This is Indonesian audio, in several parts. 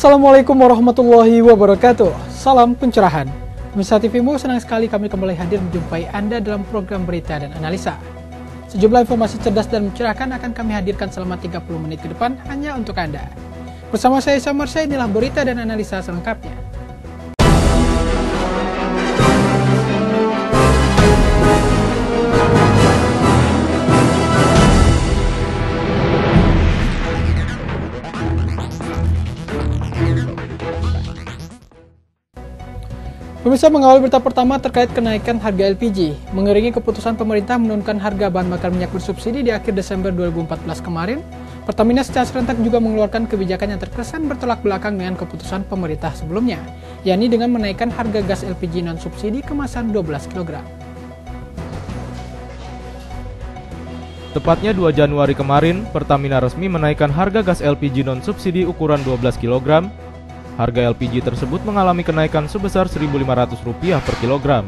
Assalamualaikum warahmatullahi wabarakatuh. Salam pencerahan. Pemirsa TVMU, senang sekali kami kembali hadir menjumpai Anda dalam program berita dan analisa. Sejumlah informasi cerdas dan mencerahkan akan kami hadirkan selama 30 menit ke depan hanya untuk Anda. Bersama saya Samarsa, inilah berita dan analisa selengkapnya. Pemirsa, mengawal berita pertama terkait kenaikan harga LPG. Mengiringi keputusan pemerintah menurunkan harga bahan bakar minyak bersubsidi di akhir Desember 2014 kemarin, Pertamina secara serentak juga mengeluarkan kebijakan yang terkesan bertolak belakang dengan keputusan pemerintah sebelumnya, yakni dengan menaikkan harga gas LPG non-subsidi kemasan 12 kg. Tepatnya 2 Januari kemarin, Pertamina resmi menaikkan harga gas LPG non-subsidi ukuran 12 kg. Harga LPG tersebut mengalami kenaikan sebesar Rp1.500 per kilogram.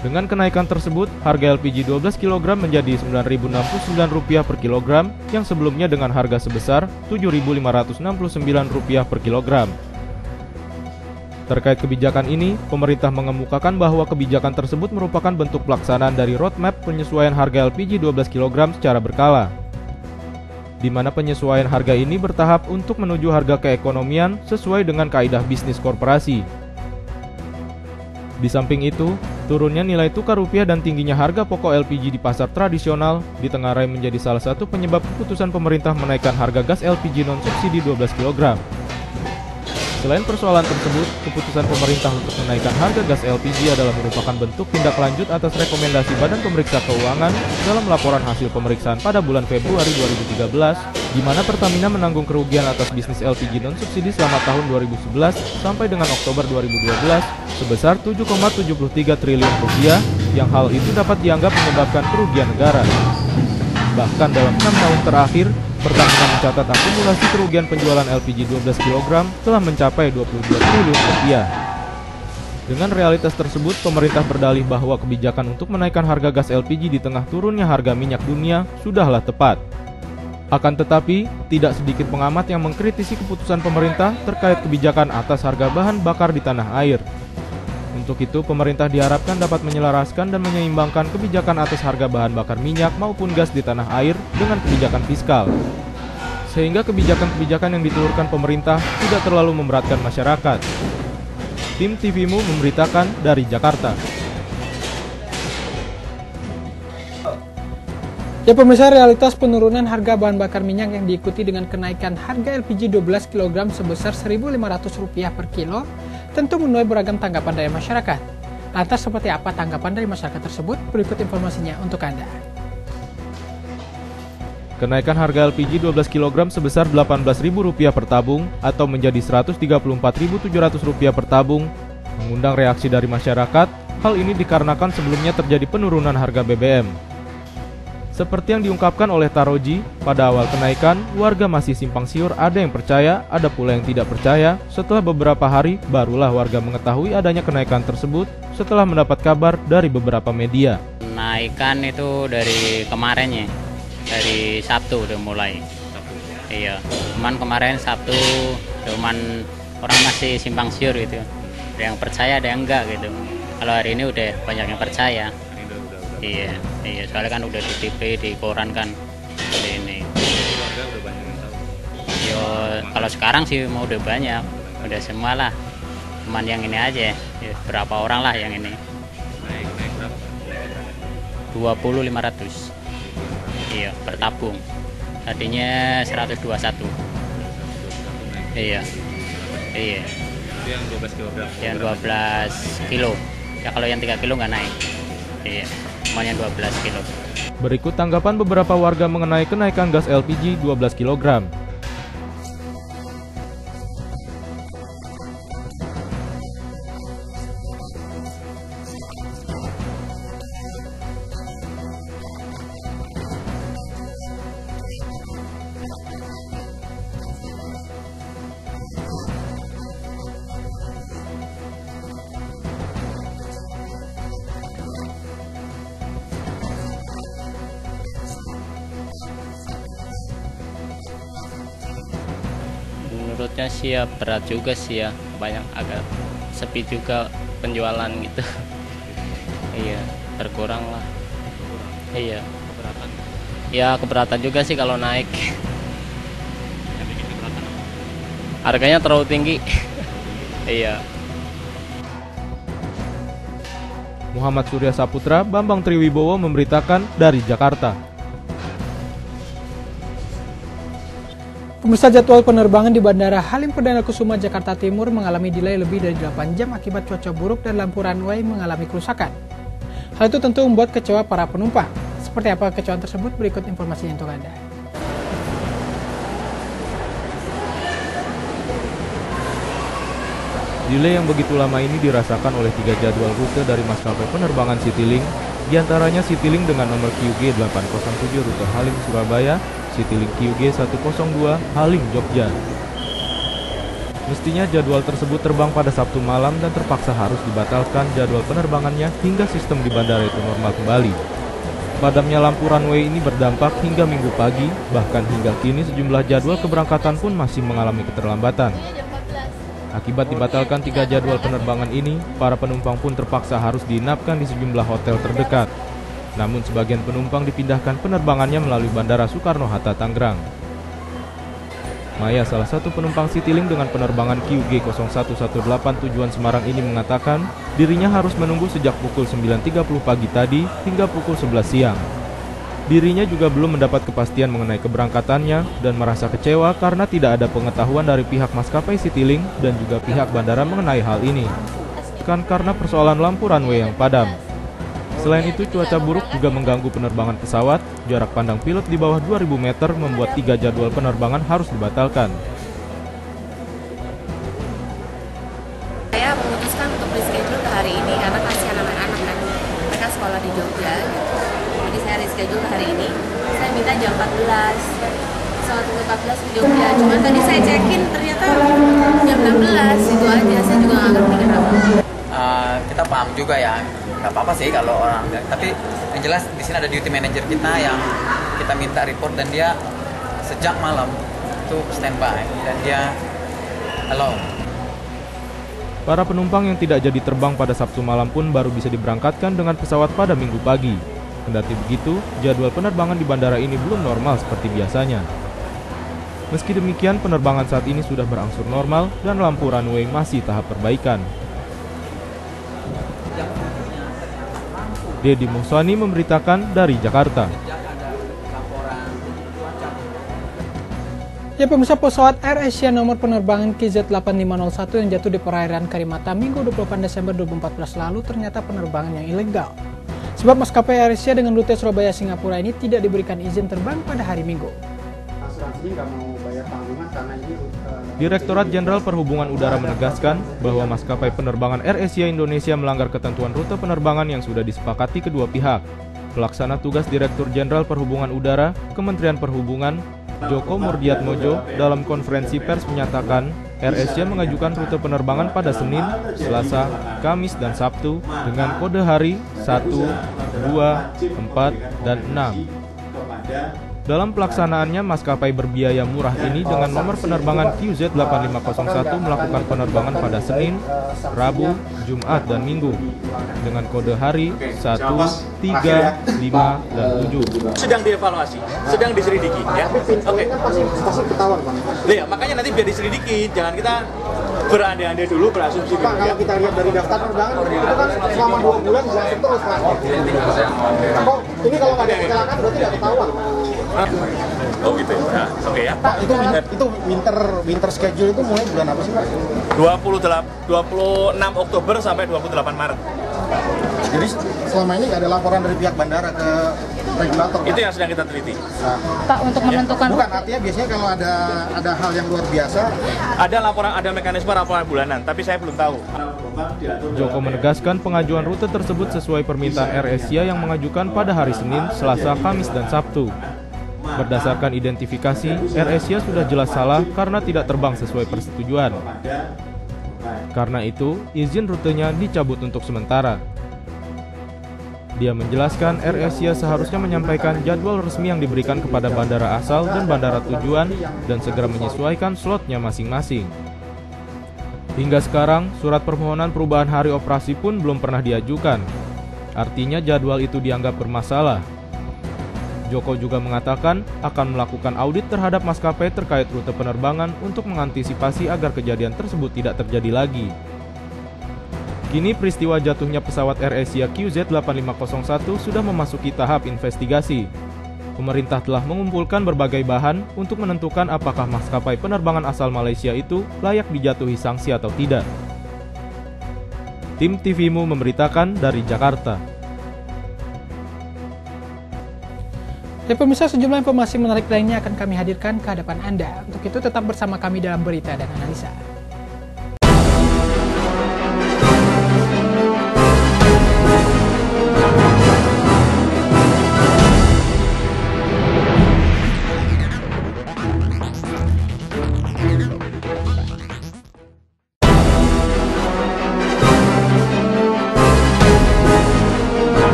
Dengan kenaikan tersebut, harga LPG 12 kg menjadi Rp9.069 per kilogram, yang sebelumnya dengan harga sebesar Rp7.569 per kilogram. Terkait kebijakan ini, pemerintah mengemukakan bahwa kebijakan tersebut merupakan bentuk pelaksanaan dari roadmap penyesuaian harga LPG 12 kg secara berkala, di mana penyesuaian harga ini bertahap untuk menuju harga keekonomian sesuai dengan kaidah bisnis korporasi. Di samping itu, turunnya nilai tukar rupiah dan tingginya harga pokok LPG di pasar tradisional ditengarai menjadi salah satu penyebab keputusan pemerintah menaikkan harga gas LPG non-subsidi 12 kg. Selain persoalan tersebut, keputusan pemerintah untuk menaikkan harga gas LPG adalah merupakan bentuk tindak lanjut atas rekomendasi Badan Pemeriksa Keuangan dalam laporan hasil pemeriksaan pada bulan Februari 2013, di mana Pertamina menanggung kerugian atas bisnis LPG non-subsidi selama tahun 2011 sampai dengan Oktober 2012 sebesar Rp7,73 triliun, yang hal itu dapat dianggap menyebabkan kerugian negara. Bahkan dalam 6 tahun terakhir, Pertamina mencatat akumulasi kerugian penjualan LPG 12 kg telah mencapai Rp22 triliun. Dengan realitas tersebut, pemerintah berdalih bahwa kebijakan untuk menaikkan harga gas LPG di tengah turunnya harga minyak dunia sudahlah tepat. Akan tetapi, tidak sedikit pengamat yang mengkritisi keputusan pemerintah terkait kebijakan atas harga bahan bakar di tanah air. Untuk itu, pemerintah diharapkan dapat menyelaraskan dan menyeimbangkan kebijakan atas harga bahan bakar minyak maupun gas di tanah air dengan kebijakan fiskal, sehingga kebijakan-kebijakan yang ditelurkan pemerintah tidak terlalu memberatkan masyarakat. Tim TVMU memberitakan dari Jakarta. Ya pemirsa, realitas penurunan harga bahan bakar minyak yang diikuti dengan kenaikan harga LPG 12 kg sebesar Rp1.500 per kilo tentu menuai beragam tanggapan dari masyarakat. Lantas seperti apa tanggapan dari masyarakat tersebut? Berikut informasinya untuk Anda. Kenaikan harga LPG 12 kg sebesar Rp18.000 per tabung atau menjadi Rp134.700 per tabung mengundang reaksi dari masyarakat. Hal ini dikarenakan sebelumnya terjadi penurunan harga BBM. Seperti yang diungkapkan oleh Taroji, pada awal kenaikan, warga masih simpang siur, ada yang percaya, ada pula yang tidak percaya. Setelah beberapa hari, barulah warga mengetahui adanya kenaikan tersebut setelah mendapat kabar dari beberapa media. Kenaikan itu dari kemarin ya, dari Sabtu udah mulai. Iya, cuman kemarin Sabtu, cuman orang masih simpang siur gitu. Ada yang percaya, ada yang enggak gitu. Kalau hari ini udah banyak yang percaya. Iya, soalnya kan udah di TV, di koran kan seperti ini. Keluarga udah banyak yang tahu. Yo, kalau sekarang sih mau udah banyak, udah semua lah. Cuman yang ini aja, ya, berapa orang lah yang ini. Naik berapa? 20.500. Iya, per tabung. Tadinya 121. Iya. Itu yang 12 kg. Yang 12 kilo. Ya kalau yang 3 kilo nggak naik. Iya. Semuanya 12 kilo. Berikut tanggapan beberapa warga mengenai kenaikan gas LPG 12 kg. menurutnya sih ya berat juga sih ya, banyak agak sepi juga penjualan gitu. Iya, berkurang lah. Iya. Keberatan. Ya keberatan juga sih kalau naik. Yang bikin keberatan apa? Harganya terlalu tinggi. Iya. Muhammad Surya Saputra, Bambang Triwibowo memberitakan dari Jakarta. Pemirsa, jadwal penerbangan di Bandara Halim Perdana Kusuma Jakarta Timur mengalami delay lebih dari 8 jam akibat cuaca buruk dan lampu runway mengalami kerusakan. Hal itu tentu membuat kecewa para penumpang. Seperti apa kecewaan tersebut? Berikut informasinya untuk Anda. Delay yang begitu lama ini dirasakan oleh 3 jadwal rute dari maskapai penerbangan Citylink, diantaranya Citylink dengan nomor QG 807 rute Halim Surabaya, Citylink QG 102 Halim Jogja. Mestinya jadwal tersebut terbang pada Sabtu malam dan terpaksa harus dibatalkan jadwal penerbangannya hingga sistem di bandara itu normal kembali. Padamnya lampu runway ini berdampak hingga Minggu pagi, bahkan hingga kini sejumlah jadwal keberangkatan pun masih mengalami keterlambatan. Akibat dibatalkan 3 jadwal penerbangan ini, para penumpang pun terpaksa harus diinapkan di sejumlah hotel terdekat. Namun sebagian penumpang dipindahkan penerbangannya melalui Bandara Soekarno-Hatta, Tangerang. Maya, salah satu penumpang Citylink dengan penerbangan QG 0118 tujuan Semarang ini mengatakan dirinya harus menunggu sejak pukul 9.30 pagi tadi hingga pukul 11 siang. Dirinya juga belum mendapat kepastian mengenai keberangkatannya dan merasa kecewa karena tidak ada pengetahuan dari pihak maskapai Citylink dan juga pihak bandara mengenai hal ini. Kan karena persoalan lampu runway yang padam. Selain itu, cuaca buruk juga mengganggu penerbangan pesawat. Jarak pandang pilot di bawah 2.000 meter membuat 3 jadwal penerbangan harus dibatalkan. Saya memutuskan untuk reschedule ke hari ini karena kasihan anak-anak kan, mereka sekolah di Jogja gitu. Jadi saya reschedule ke hari ini. Saya minta jam 14, pesawat jam 14 ke Jogja. Cuman tadi saya check-in ternyata jam 16, itu aja. Saya juga nggak ngerti kenapa. Kita paham juga ya, nggak apa-apa sih kalau orang, tapi yang jelas di sini ada duty manager kita yang kita minta report dan dia sejak malam itu standby dan dia alone. Para penumpang yang tidak jadi terbang pada Sabtu malam pun baru bisa diberangkatkan dengan pesawat pada Minggu pagi. Kendati begitu, jadwal penerbangan di bandara ini belum normal seperti biasanya. Meski demikian, penerbangan saat ini sudah berangsur normal dan lampu runway masih tahap perbaikan. Dedi Muswani memberitakan dari Jakarta. Ya pemirsa, pesawat AirAsia nomor penerbangan KZ8501 yang jatuh di perairan Karimata Minggu 28 Desember 2014 lalu ternyata penerbangan yang ilegal. Sebab maskapai AirAsia dengan rute Surabaya-Singapura ini tidak diberikan izin terbang pada hari Minggu. Asuransinya nggak mau bayar tanggungan karena ini Direktorat Jenderal Perhubungan Udara menegaskan bahwa maskapai penerbangan AirAsia Indonesia melanggar ketentuan rute penerbangan yang sudah disepakati kedua pihak. Pelaksana tugas Direktur Jenderal Perhubungan Udara, Kementerian Perhubungan, Joko Murdiatmojo, dalam konferensi pers menyatakan AirAsia mengajukan rute penerbangan pada Senin, Selasa, Kamis, dan Sabtu dengan kode hari 1, 2, 4, dan 6. Dalam pelaksanaannya, maskapai berbiaya murah ini dengan nomor penerbangan QZ8501 melakukan penerbangan pada Senin, Rabu, Jumat, dan Minggu dengan kode hari 1, 3, 5, dan 7. Sedang dievaluasi, sedang diselidiki ya. Oke. pasti ketahuan Pak. Ya, makanya nanti biar diselidiki, jangan kita berandai-andai dulu, berasumsi dulu. Pak, kalau kita lihat dari daftar penerbangan itu kan selama 2 bulan berlangsung terus Pak. Kok ini kalau nggak ada kecelakaan berarti nggak ketahuan? Oh gitu ya. Oke ya. Pak, itu winter schedule itu mulai bulan apa sih Pak? 26 Oktober sampai 28 Maret. Jadi selama ini nggak ada laporan dari pihak bandara ke regulator Pak? Itu yang sedang kita teliti. Pak, untuk menentukan Bukan, artinya biasanya kalau ada hal yang luar biasa Ada laporan, ada mekanisme laporan bulanan, tapi saya belum tahu. Joko menegaskan pengajuan rute tersebut sesuai permintaan AirAsia yang mengajukan pada hari Senin, Selasa, Kamis, dan Sabtu. Berdasarkan identifikasi, AirAsia sudah jelas salah karena tidak terbang sesuai persetujuan. Karena itu, izin rutenya dicabut untuk sementara. Dia menjelaskan AirAsia seharusnya menyampaikan jadwal resmi yang diberikan kepada bandara asal dan bandara tujuan dan segera menyesuaikan slotnya masing-masing. Hingga sekarang, surat permohonan perubahan hari operasi pun belum pernah diajukan. Artinya jadwal itu dianggap bermasalah. Joko juga mengatakan akan melakukan audit terhadap maskapai terkait rute penerbangan untuk mengantisipasi agar kejadian tersebut tidak terjadi lagi. Kini peristiwa jatuhnya pesawat AirAsia QZ8501 sudah memasuki tahap investigasi. Pemerintah telah mengumpulkan berbagai bahan untuk menentukan apakah maskapai penerbangan asal Malaysia itu layak dijatuhi sanksi atau tidak. Tim TVMU memberitakan dari Jakarta. Dan pemirsa, sejumlah informasi menarik lainnya akan kami hadirkan ke hadapan Anda. Untuk itu tetap bersama kami dalam Berita dan Analisa.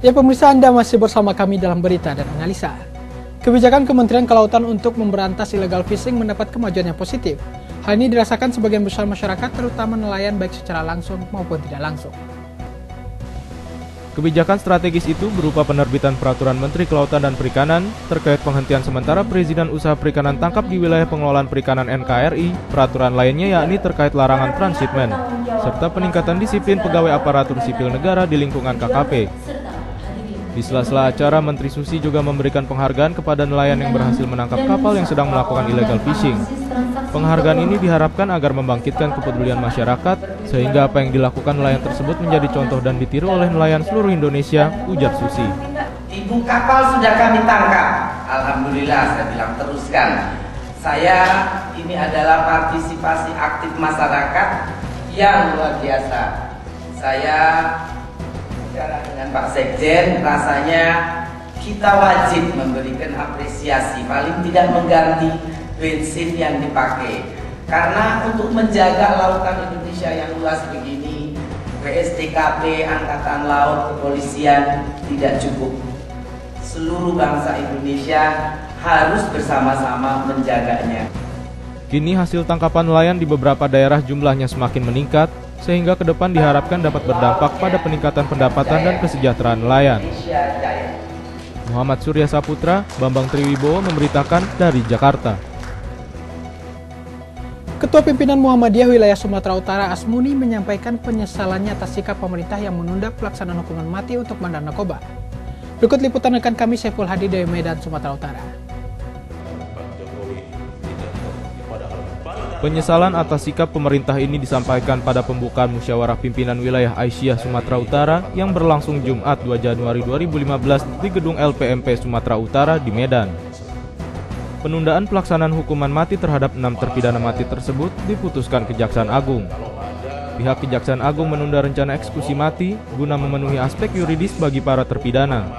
Ya pemirsa, Anda masih bersama kami dalam Berita dan Analisa. Kebijakan Kementerian Kelautan untuk memberantas illegal fishing mendapat kemajuan yang positif. Hal ini dirasakan sebagian besar masyarakat, terutama nelayan baik secara langsung maupun tidak langsung. Kebijakan strategis itu berupa penerbitan Peraturan Menteri Kelautan dan Perikanan terkait penghentian sementara perizinan usaha perikanan tangkap di wilayah pengelolaan perikanan NKRI, peraturan lainnya yakni terkait larangan transshipment, serta peningkatan disiplin pegawai aparatur sipil negara di lingkungan KKP. Di sela-sela acara, Menteri Susi juga memberikan penghargaan kepada nelayan yang berhasil menangkap kapal yang sedang melakukan illegal fishing. Penghargaan ini diharapkan agar membangkitkan kepedulian masyarakat, sehingga apa yang dilakukan nelayan tersebut menjadi contoh dan ditiru oleh nelayan seluruh Indonesia, ujar Susi. Ibu kapal sudah kami tangkap. Alhamdulillah, saya bilang teruskan. Ini adalah partisipasi aktif masyarakat yang luar biasa. Saya bicara dengan Pak Sekjen, rasanya kita wajib memberikan apresiasi, paling tidak mengganti bensin yang dipakai. Karena untuk menjaga lautan Indonesia yang luas begini, PSDKP, Angkatan Laut, Kepolisian tidak cukup. Seluruh bangsa Indonesia harus bersama-sama menjaganya. Kini hasil tangkapan nelayan di beberapa daerah jumlahnya semakin meningkat, sehingga ke depan diharapkan dapat berdampak pada peningkatan pendapatan dan kesejahteraan nelayan. Muhammad Surya Saputra, Bambang Triwibowo memberitakan dari Jakarta. Ketua Pimpinan Muhammadiyah Wilayah Sumatera Utara Asmuni menyampaikan penyesalannya atas sikap pemerintah yang menunda pelaksanaan hukuman mati untuk bandar narkoba. Berikut liputan rekan kami Saiful Hadi dari Medan, Sumatera Utara. Penyesalan atas sikap pemerintah ini disampaikan pada pembukaan musyawarah pimpinan wilayah Aisyah Sumatera Utara yang berlangsung Jumat 2 Januari 2015 di gedung LPMP Sumatera Utara di Medan. Penundaan pelaksanaan hukuman mati terhadap 6 terpidana mati tersebut diputuskan Kejaksaan Agung. Pihak Kejaksaan Agung menunda rencana eksekusi mati guna memenuhi aspek yuridis bagi para terpidana.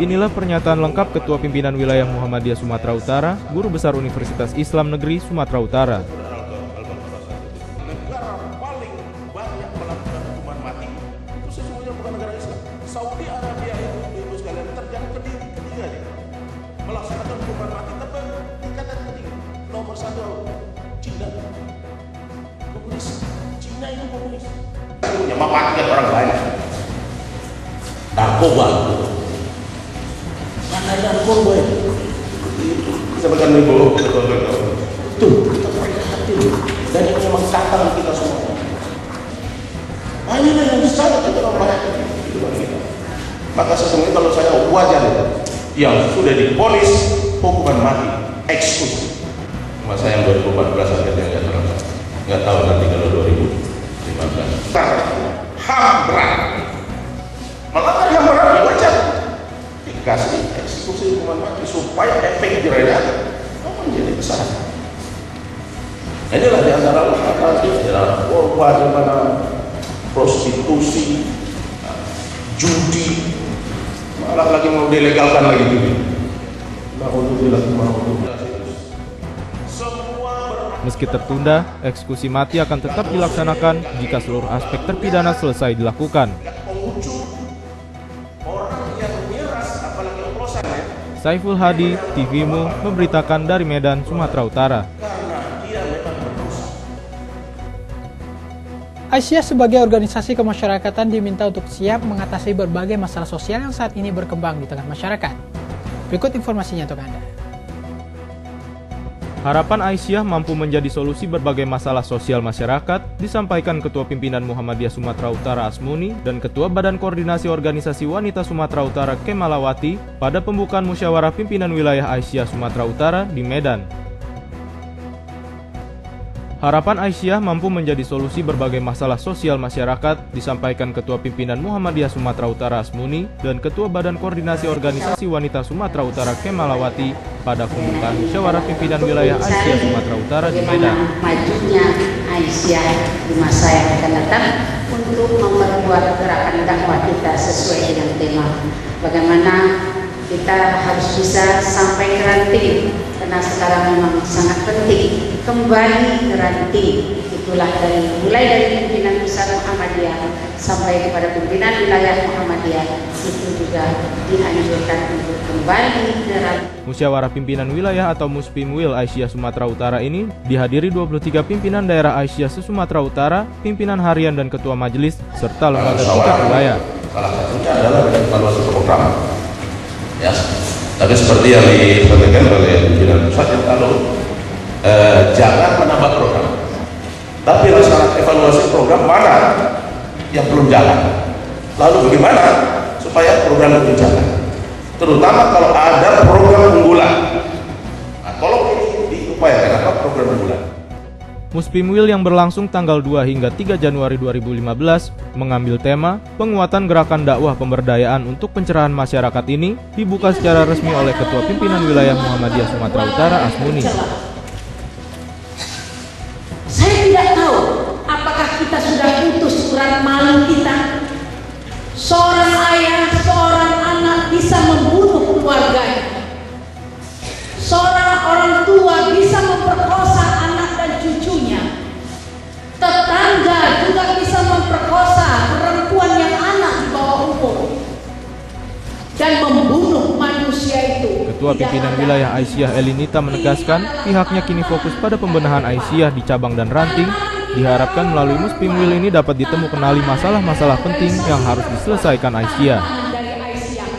Inilah pernyataan lengkap Ketua Pimpinan Wilayah Muhammadiyah Sumatera Utara, Guru Besar Universitas Islam Negeri Sumatera Utara. Negara paling banyak melakukan hukuman mati itu sesungguhnya bukan negara Islam. Saudi Arabia itu sekalian terjang ketiga melaksanakan hukuman mati tingkatan ketiga. Nomor 1 Cina. Komunis. Cina itu komunis. Yang mematikan orang lain. Narkoba. Narkoba sebagian ibu betul kita perhatikan dan ini memang catatan kita semua. Ini yang sangat kita perhatikan. Maka sesungguhnya kalau saya wajar yang sudah divonis hukuman mati eksekusi. Cuma saya yang 2014 akhirnya nggak tahu nanti kalau 2015. HAM berat, melanggar HAM berat wajar. Dikasih eksekusi hukuman mati supaya efek jerah menjadi besar. Inilah diantara adalah bagaimana prostitusi, judi, malah lagi mau dilegalkan lagi judi. Meski tertunda, eksekusi mati akan tetap dilaksanakan jika seluruh aspek terpidana selesai dilakukan. Saiful Hadi, TVMU, memberitakan dari Medan, Sumatera Utara. Aisyah sebagai organisasi kemasyarakatan diminta untuk siap mengatasi berbagai masalah sosial yang saat ini berkembang di tengah masyarakat. Berikut informasinya untuk Anda. Harapan Aisyah mampu menjadi solusi berbagai masalah sosial masyarakat disampaikan Ketua Pimpinan Muhammadiyah Sumatera Utara Asmuni dan Ketua Badan Koordinasi Organisasi Wanita Sumatera Utara Kemalawati pada pembukaan musyawarah pimpinan wilayah Aisyah Sumatera Utara di Medan. Harapan Aisyah mampu menjadi solusi berbagai masalah sosial masyarakat disampaikan Ketua Pimpinan Muhammadiyah Sumatera Utara Asmuni dan Ketua Badan Koordinasi Organisasi Wanita Sumatera Utara Kemalawati pada pembukaan musyawarah pimpinan wilayah Aisyah Sumatera Utara di Medan. Majunya Aisyah di masa yang akan datang untuk memperkuat gerakan dakwah kita sesuai dengan tema. Bagaimana kita harus bisa sampai ke ranting, karena sekarang memang sangat penting kembali ke ranting. Itulah mulai dari pimpinan pusat Muhammadiyah sampai kepada pimpinan wilayah Muhammadiyah, itu juga dianjurkan untuk kembali ke ranting. Musyawarah pimpinan wilayah atau Muspimwil Aisyah Sumatera Utara ini dihadiri 23 pimpinan daerah Aisyah se-Sumatera Utara, pimpinan harian dan ketua majelis, serta lembaga tingkat wilayah. Salah satunya adalah evaluasi program. Ya, tapi seperti yang disampaikan oleh pimpinan pusat yang lalu, jangan menambah program, tapi laksanakan evaluasi program mana yang belum jalan. Lalu bagaimana supaya program itu jalan, terutama kalau ada program unggulan. Nah, tolong ini diupayakan apa program unggulan. Muspimwil yang berlangsung tanggal 2 hingga 3 Januari 2015 mengambil tema penguatan gerakan dakwah pemberdayaan untuk pencerahan masyarakat ini dibuka secara resmi oleh Ketua Pimpinan Wilayah Muhammadiyah Sumatera Utara Asmuni. Saya tidak tahu apakah kita sudah putus urat malu kita. Seorang ayah, seorang anak bisa membunuh keluarganya. Seorang orang tua bisa memperkosa anak dan cucunya. Tetangga juga bisa memperkosa perempuan yang anak di bawah umur dan membunuh manusia itu. Ketua Pimpinan Wilayah Aisyah Elinita menegaskan pihaknya kini fokus pada pembenahan Aisyah di cabang dan ranting. Diharapkan melalui Muspimwil ini dapat ditemukan masalah-masalah penting yang harus diselesaikan Aisyah.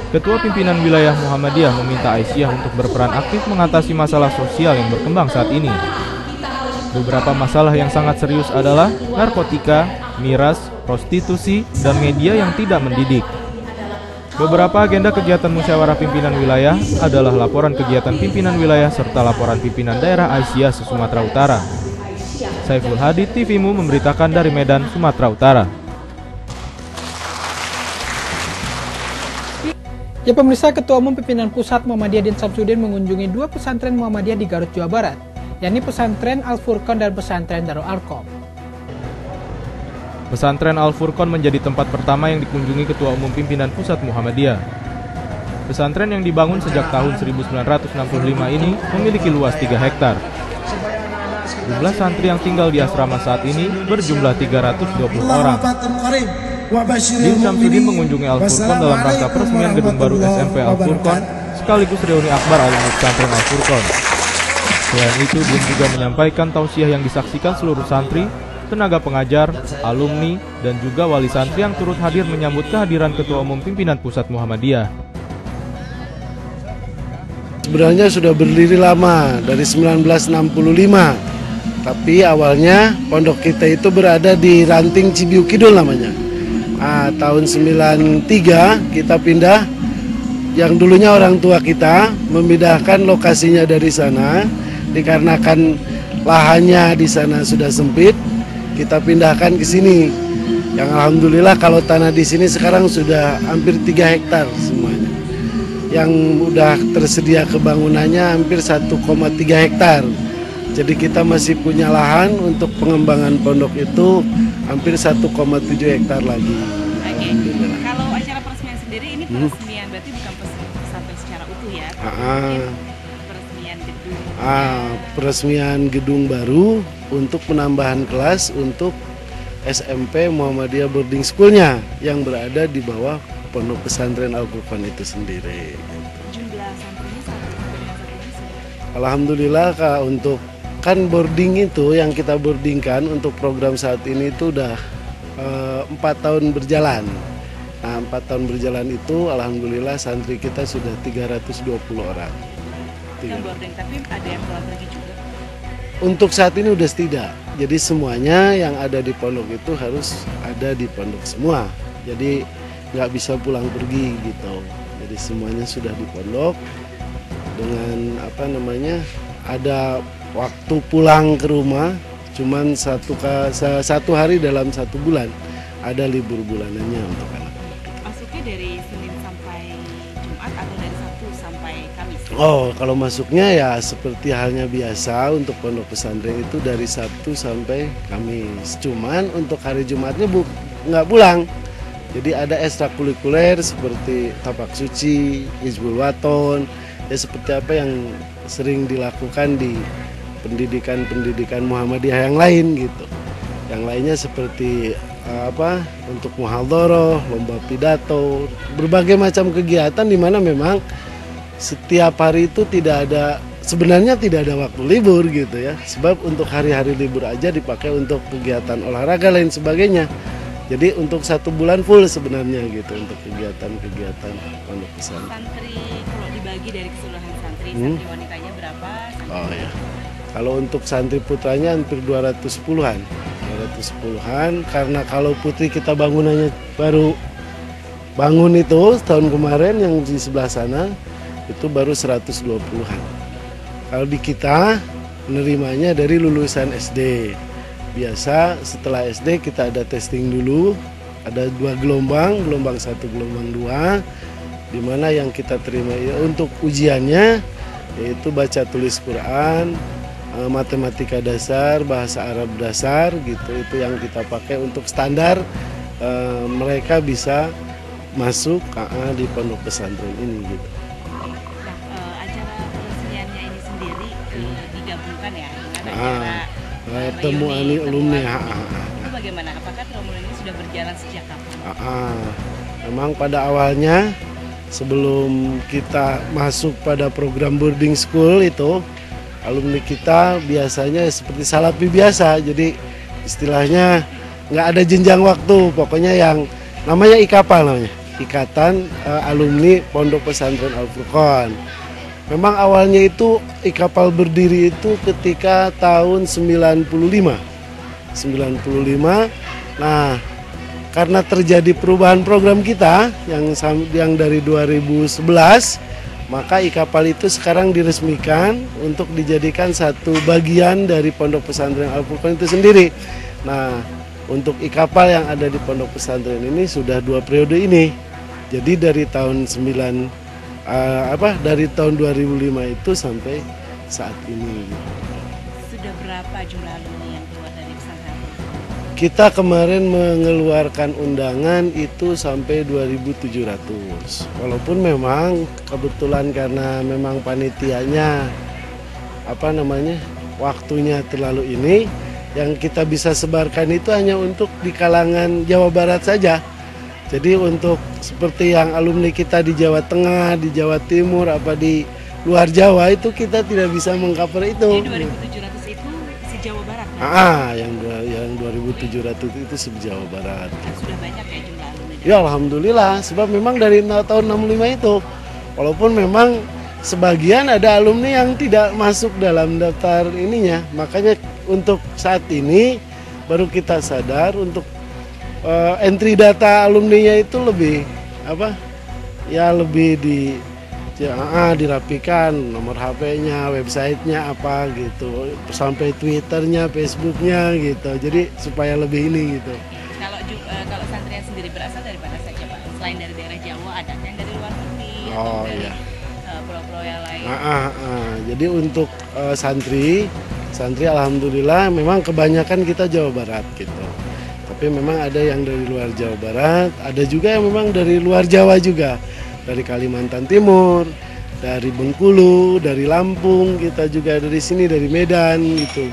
Ketua Pimpinan Wilayah Muhammadiyah meminta Aisyah untuk berperan aktif mengatasi masalah sosial yang berkembang saat ini. Beberapa masalah yang sangat serius adalah narkotika, miras, prostitusi, dan media yang tidak mendidik. Beberapa agenda kegiatan musyawarah pimpinan wilayah adalah laporan kegiatan pimpinan wilayah serta laporan pimpinan daerah Aisyah se-Sumatera Utara. Saiful Hadi, TVMU memberitakan dari Medan, Sumatera Utara. Ya pemirsa, Ketua Umum Pimpinan Pusat Muhammadiyah Din Samsudin mengunjungi 2 pesantren Muhammadiyah di Garut, Jawa Barat, yakni Pesantren Al-Furqon dan Pesantren Darul Arqam. Pesantren Al-Furqon menjadi tempat pertama yang dikunjungi Ketua Umum Pimpinan Pusat Muhammadiyah. Pesantren yang dibangun sejak tahun 1965 ini memiliki luas 3 hektar. Jumlah santri yang tinggal di asrama saat ini berjumlah 320 orang. Din Samsudin mengunjungi Al-Furqon dalam rangka peresmian gedung baru SMP Al-Furqon sekaligus reuni akbar alumni pesantren Al-Furqon. Selain itu, Din juga menyampaikan tausiah yang disaksikan seluruh santri, tenaga pengajar, alumni, dan juga wali santri yang turut hadir menyambut kehadiran Ketua Umum Pimpinan Pusat Muhammadiyah. Sebenarnya sudah berdiri lama, dari 1965. Tapi awalnya pondok kita itu berada di Ranting Cibiu Kidul namanya. Nah, tahun 93 kita pindah, yang dulunya orang tua kita memindahkan lokasinya dari sana, dikarenakan lahannya di sana sudah sempit, kita pindahkan ke sini. Yang alhamdulillah kalau tanah di sini sekarang sudah hampir 3 hektar semuanya. Yang udah tersedia kebangunannya hampir 1,3 hektar. Jadi kita masih punya lahan untuk pengembangan pondok itu hampir 1,7 hektar lagi. Oke. Kalau acara peresmian sendiri ini peresmian berarti bukan pesantren secara utuh ya. Peresmian gedung. Peresmian gedung baru untuk penambahan kelas untuk SMP Muhammadiyah Boarding School-nya yang berada di bawah Pondok Pesantren Al-Furqan itu sendiri. Jumlah santrinya Alhamdulillah Kak, untuk kan boarding itu yang kita boardingkan untuk program saat ini itu udah 4 tahun berjalan. Nah, 4 tahun berjalan itu alhamdulillah santri kita sudah 320 orang. Yang boarding, tapi ada yang pulang pergi juga? Untuk saat ini udah tidak. Jadi semuanya yang ada di pondok itu harus ada di pondok semua. Jadi nggak bisa pulang pergi gitu. Jadi semuanya sudah di pondok dengan ada waktu pulang ke rumah cuman satu hari dalam 1 bulan, ada libur bulanannya untuk anak-anak. Masuknya dari Senin sampai Jumat atau dari Sabtu sampai Kamis? Oh, kalau masuknya ya seperti halnya biasa untuk pondok pesantren itu dari Sabtu sampai Kamis. Cuman untuk hari Jumatnya nggak pulang. Jadi ada ekstrakurikuler seperti tapak suci, hizbul waton, ya seperti apa yang sering dilakukan di pendidikan Muhammadiyah yang lain gitu. Yang lainnya seperti untuk muhadharah, lomba pidato, berbagai macam kegiatan di mana memang setiap hari itu sebenarnya tidak ada waktu libur gitu ya. Sebab untuk hari-hari libur aja dipakai untuk kegiatan olahraga lain sebagainya. Jadi untuk 1 bulan full sebenarnya gitu untuk kegiatan pondok pesantren. Santri kalau dibagi dari keseluruhan santri wanitanya berapa? Oh ya. Kalau untuk santri putranya hampir 210-an. 210-an karena kalau putri kita bangunannya baru bangun itu tahun kemarin yang di sebelah sana itu baru 120-an. Kalau di kita menerimanya dari lulusan SD. Biasa setelah SD kita ada testing dulu, ada 2 gelombang 1, gelombang 2, di mana yang kita terima untuk ujiannya yaitu baca tulis Quran, matematika dasar, bahasa Arab dasar gitu, itu yang kita pakai untuk standar mereka bisa masuk KA di pondok pesantren ini gitu. Acara peresmiannya ini sendiri digabungkan ya dengan acara temu alumni. Itu bagaimana? Apakah Tromol ini sudah berjalan sejak kapan? Memang pada awalnya sebelum kita masuk pada program boarding school itu alumni kita biasanya seperti salafi biasa, jadi istilahnya nggak ada jenjang waktu, pokoknya yang namanya IKAPAL namanya, Ikatan Alumni Pondok Pesantren Al-Furqan. Memang awalnya itu IKAPAL berdiri itu ketika tahun 95. Nah, karena terjadi perubahan program kita yang dari 2011, maka IKAPAL itu sekarang diresmikan untuk dijadikan satu bagian dari Pondok Pesantren Al-Furqan itu sendiri. Nah, untuk IKAPAL yang ada di Pondok Pesantren ini sudah 2 periode ini. Jadi dari tahun dari tahun 2005 itu sampai saat ini. Sudah berapa jumlah alumni yang keluar dari pesantren? Kita kemarin mengeluarkan undangan itu sampai 2.700. Walaupun memang kebetulan karena memang panitianya waktunya terlalu ini, yang kita bisa sebarkan itu hanya untuk di kalangan Jawa Barat saja. Jadi untuk seperti yang alumni kita di Jawa Tengah, di Jawa Timur, di luar Jawa itu kita tidak bisa mengcover itu. Jadi 2.700 itu se-Jawa Barat? Yang 2.700 itu se-Jawa Barat. Sudah banyak ya jumlah alumni? Ya alhamdulillah, sebab memang dari tahun 65 itu, walaupun memang sebagian ada alumni yang tidak masuk dalam daftar ininya, makanya untuk saat ini baru kita sadar untuk entry data alumninya itu lebih lebih dirapikan, nomor HP-nya, websitenya apa gitu, sampai Twitternya, Facebooknya gitu, jadi supaya lebih ini gitu. Kalau santrinya sendiri berasal dari mana saja Pak? Selain dari daerah Jawa, ada yang dari luar negeri atau dari pulau-pulau yang lain? Jadi untuk santri alhamdulillah memang kebanyakan kita Jawa Barat gitu. Tapi memang ada yang dari luar Jawa Barat, ada juga yang memang dari luar Jawa juga, dari Kalimantan Timur, dari Bengkulu, dari Lampung, kita juga dari sini, dari Medan gitu.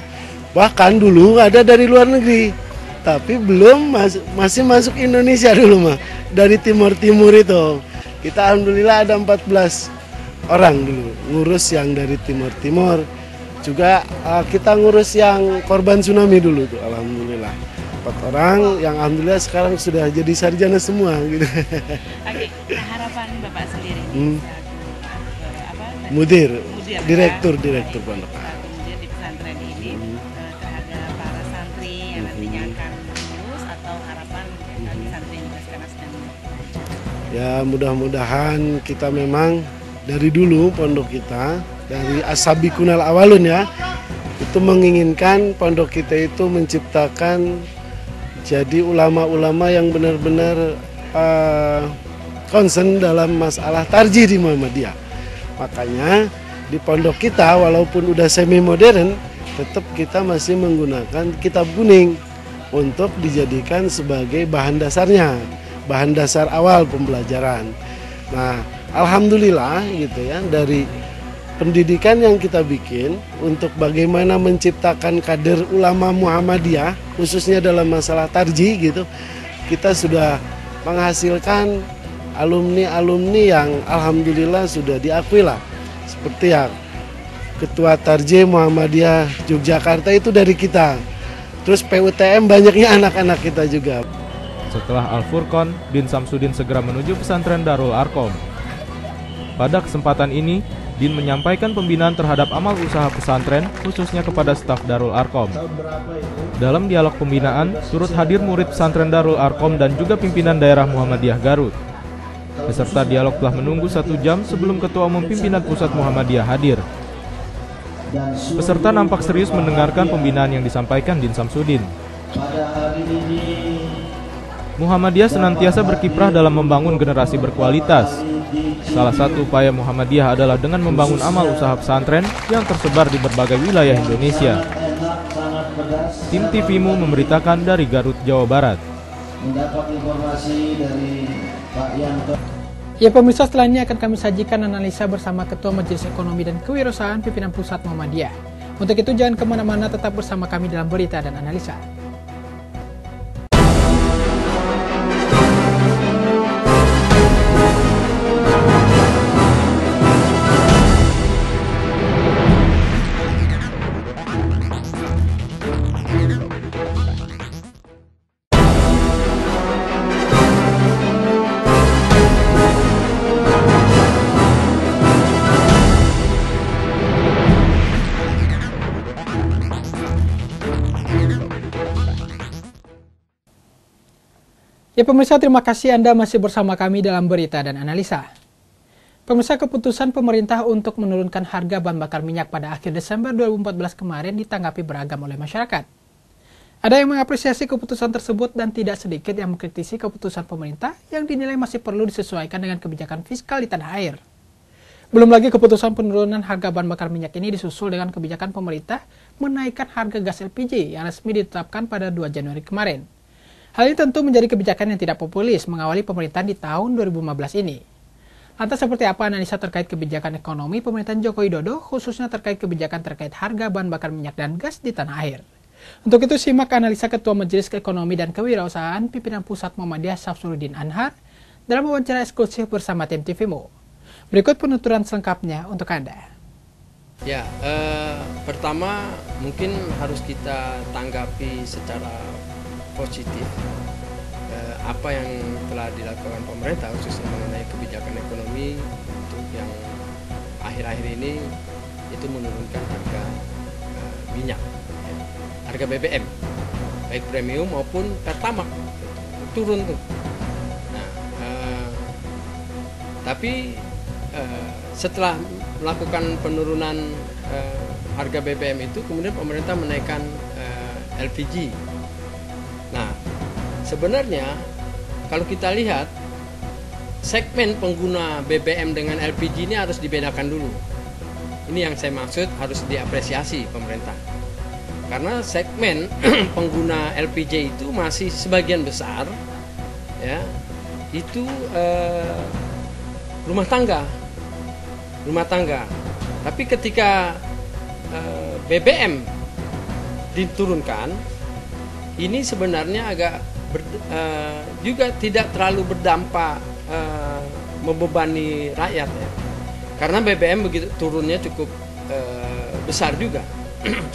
Bahkan dulu ada dari luar negeri, tapi belum masih masuk Indonesia dulu mah. Dari timur-timur itu, kita alhamdulillah ada 14 orang dulu ngurus yang dari timur-timur. Juga kita ngurus yang korban tsunami dulu tuh, alhamdulillah 4 orang yang alhamdulillah sekarang sudah jadi sarjana semua gitu. Oke, nah harapan Bapak sendiri Mudir, direktur pondok. Kemudian di pesantren ini terhadap para santri yang nantinya akan lulus atau harapan dari santri yang juga sekarang sedang Ya mudah-mudahan kita memang dari dulu pondok kita dari As-Sabiqunal Awalun ya itu menginginkan pondok kita itu menciptakan jadi ulama-ulama yang benar-benar concern dalam masalah tarjih di Muhammadiyah. Makanya di pondok kita walaupun udah semi modern tetap kita masih menggunakan kitab kuning untuk dijadikan sebagai bahan dasarnya, bahan dasar awal pembelajaran. Nah, alhamdulillah gitu ya dari pendidikan yang kita bikin untuk bagaimana menciptakan kader ulama Muhammadiyah khususnya dalam masalah tarjih gitu, kita sudah menghasilkan alumni-alumni yang alhamdulillah sudah diakui lah. Seperti yang Ketua Tarjih Muhammadiyah Yogyakarta itu dari kita. Terus PUTM banyaknya anak-anak kita juga. Setelah Al-Furqon, Din Samsudin segera menuju pesantren Darul Arkom. Pada kesempatan ini, Din menyampaikan pembinaan terhadap amal usaha pesantren, khususnya kepada staf Darul Arkom. Dalam dialog pembinaan, turut hadir murid pesantren Darul Arkom dan juga pimpinan daerah Muhammadiyah Garut. Peserta dialog telah menunggu 1 jam sebelum Ketua Umum Pimpinan Pusat Muhammadiyah hadir. Peserta nampak serius mendengarkan pembinaan yang disampaikan Din Samsudin. Muhammadiyah senantiasa berkiprah dalam membangun generasi berkualitas. Salah satu upaya Muhammadiyah adalah dengan membangun amal usaha pesantren yang tersebar di berbagai wilayah Indonesia. Tim TVMU memberitakan dari Garut, Jawa Barat. Mendapat informasi dari Pak Yanto. Ya pemirsa, setelah ini akan kami sajikan analisa bersama Ketua Majelis Ekonomi dan Kewirausahaan Pimpinan Pusat Muhammadiyah. Untuk itu jangan kemana-mana, tetap bersama kami dalam berita dan analisa. Ya pemirsa, terima kasih Anda masih bersama kami dalam berita dan analisa. Pemirsa, keputusan pemerintah untuk menurunkan harga bahan bakar minyak pada akhir Desember 2014 kemarin ditanggapi beragam oleh masyarakat. Ada yang mengapresiasi keputusan tersebut dan tidak sedikit yang mengkritisi keputusan pemerintah yang dinilai masih perlu disesuaikan dengan kebijakan fiskal di tanah air. Belum lagi keputusan penurunan harga bahan bakar minyak ini disusul dengan kebijakan pemerintah menaikkan harga gas LPG yang resmi ditetapkan pada 2 Januari kemarin. Hal ini tentu menjadi kebijakan yang tidak populis mengawali pemerintahan di tahun 2015 ini. Lantas seperti apa analisa terkait kebijakan ekonomi pemerintahan Joko Widodo, khususnya terkait kebijakan terkait harga bahan bakar minyak dan gas di tanah air? Untuk itu simak analisa Ketua Majelis Ekonomi dan Kewirausahaan Pimpinan Pusat Muhammadiyah Syamsuddin Anhar dalam wawancara eksklusif bersama tim TVMU. Berikut penuturan selengkapnya untuk Anda. Ya, pertama mungkin harus kita tanggapi secara positif apa yang telah dilakukan pemerintah khususnya mengenai kebijakan ekonomi untuk yang akhir-akhir ini itu menurunkan harga minyak, ya. Harga BBM baik premium maupun pertamax turun tuh. Nah, tapi setelah melakukan penurunan harga BBM itu kemudian pemerintah menaikkan LPG. Nah, sebenarnya kalau kita lihat segmen pengguna BBM dengan LPG ini harus dibedakan dulu. Ini yang saya maksud harus diapresiasi pemerintah. Karena segmen pengguna LPG itu masih sebagian besar ya, itu rumah tangga. rumah tangga. Tapi ketika BBM diturunkan, ini sebenarnya agak juga tidak terlalu berdampak membebani rakyat ya. Karena BBM begitu turunnya cukup besar juga,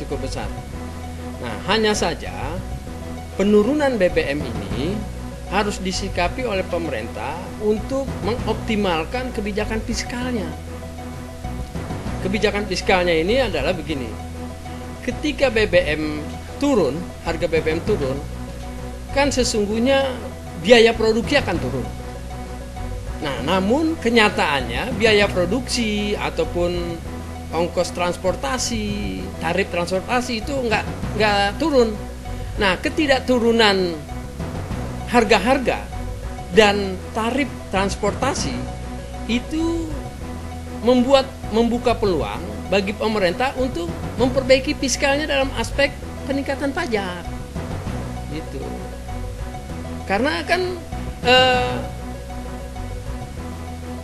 cukup besar. Nah, hanya saja penurunan BBM ini harus disikapi oleh pemerintah untuk mengoptimalkan kebijakan fiskalnya. Kebijakan fiskalnya ini adalah begini. Ketika BBM turun, harga BBM turun, kan sesungguhnya biaya produksi akan turun. Nah, namun kenyataannya biaya produksi ataupun ongkos transportasi, tarif transportasi itu nggak turun. Nah, ketidakturunan harga-harga dan tarif transportasi itu membuka peluang bagi pemerintah untuk memperbaiki fiskalnya dalam aspek peningkatan pajak, gitu. Karena kan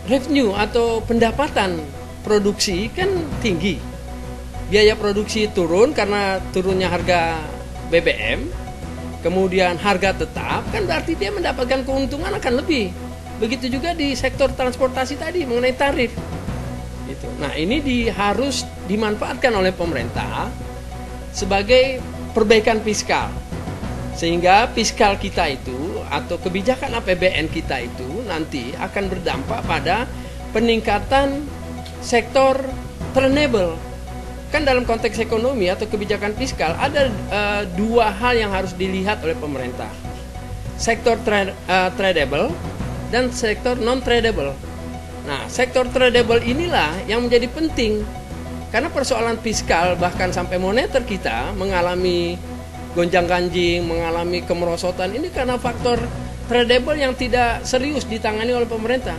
revenue atau pendapatan produksi kan tinggi, biaya produksi turun karena turunnya harga BBM, kemudian harga tetap, kan berarti dia mendapatkan keuntungan akan lebih. Begitu juga di sektor transportasi tadi mengenai tarif. Gitu. Nah, ini harus dimanfaatkan oleh pemerintah sebagai perbaikan fiskal, sehingga fiskal kita itu atau kebijakan APBN kita itu nanti akan berdampak pada peningkatan sektor tradable. Kan dalam konteks ekonomi atau kebijakan fiskal ada dua hal yang harus dilihat oleh pemerintah. Sektor tradable dan sektor non-tradable. Nah, sektor tradable inilah yang menjadi penting karena persoalan fiskal bahkan sampai moneter kita mengalami gonjang-ganjing, mengalami kemerosotan ini karena faktor tradable yang tidak serius ditangani oleh pemerintah.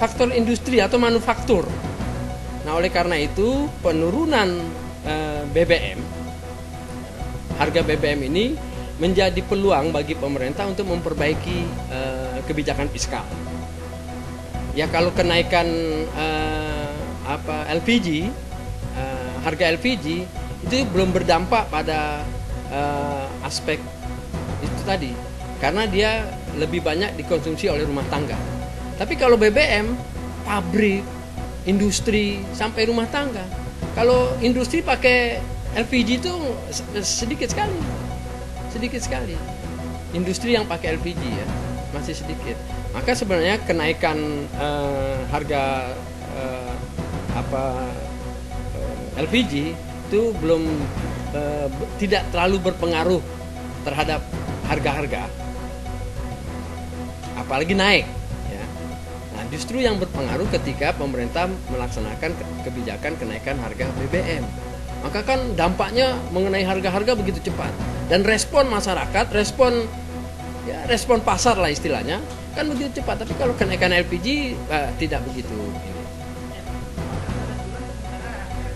Faktor industri atau manufaktur. Nah, oleh karena itu penurunan BBM, harga BBM ini menjadi peluang bagi pemerintah untuk memperbaiki kebijakan fiskal. Ya, kalau kenaikan LPG, harga LPG itu belum berdampak pada aspek itu tadi, karena dia lebih banyak dikonsumsi oleh rumah tangga. Tapi kalau BBM, pabrik, industri sampai rumah tangga. Kalau industri pakai LPG itu sedikit sekali. Industri yang pakai LPG ya masih sedikit. Maka sebenarnya kenaikan harga LPG itu belum tidak terlalu berpengaruh terhadap harga-harga, apalagi naik. Nah, justru yang berpengaruh ketika pemerintah melaksanakan kebijakan kenaikan harga BBM. Maka kan dampaknya mengenai harga-harga begitu cepat. Dan respon masyarakat, respon pasar lah istilahnya, kan begitu cepat. Tapi kalau kenaikan LPG tidak begitu.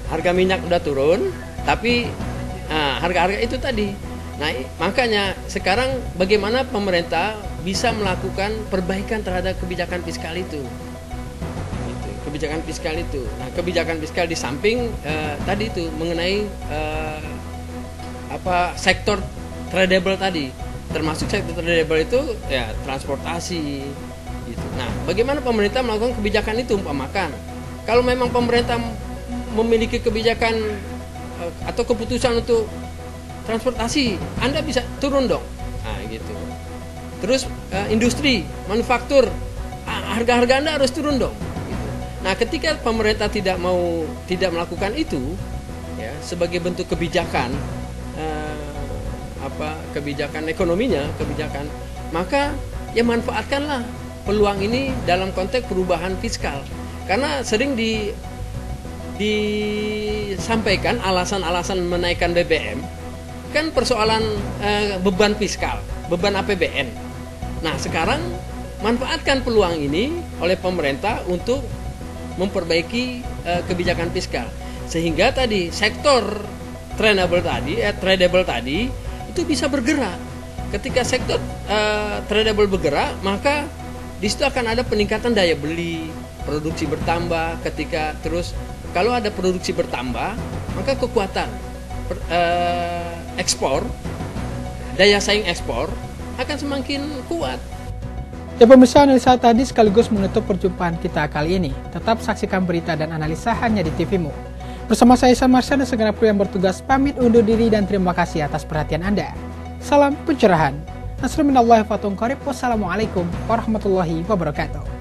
Harga minyak udah turun, tapi harga-harga itu tadi. Nah, makanya sekarang bagaimana pemerintah bisa melakukan perbaikan terhadap kebijakan fiskal itu. Kebijakan fiskal itu. Nah, kebijakan fiskal di samping tadi itu mengenai sektor tradable tadi. Termasuk sektor tradable itu ya transportasi gitu. Nah, bagaimana pemerintah melakukan kebijakan itu umpamakan? Kalau memang pemerintah memiliki kebijakan atau keputusan untuk transportasi, Anda bisa turun dong. Nah, gitu. Terus industri, manufaktur, harga-harga Anda harus turun dong. Gitu. Nah, ketika pemerintah tidak melakukan itu, ya sebagai bentuk kebijakan, kebijakan ekonominya, maka ya manfaatkanlah peluang ini dalam konteks perubahan fiskal. Karena sering disampaikan alasan-alasan menaikkan BBM kan persoalan beban fiskal, beban APBN. Nah, sekarang manfaatkan peluang ini oleh pemerintah untuk memperbaiki kebijakan fiskal, sehingga tadi sektor tradable tadi itu bisa bergerak. Ketika sektor tradable bergerak, maka di situ akan ada peningkatan daya beli, produksi bertambah. Kalau ada produksi bertambah, maka kekuatan ekspor, daya saing ekspor akan semakin kuat. Ya pemirsa, analisa tadi sekaligus menutup perjumpaan kita kali ini. Tetap saksikan berita dan analisa hanya di TVMU. Bersama saya Ihsan Marsha dan segenap kru yang bertugas pamit undur diri dan terima kasih atas perhatian Anda. Salam pencerahan. Nasrul minallahi wa fatun qarib. Wassalamualaikum warahmatullahi wabarakatuh.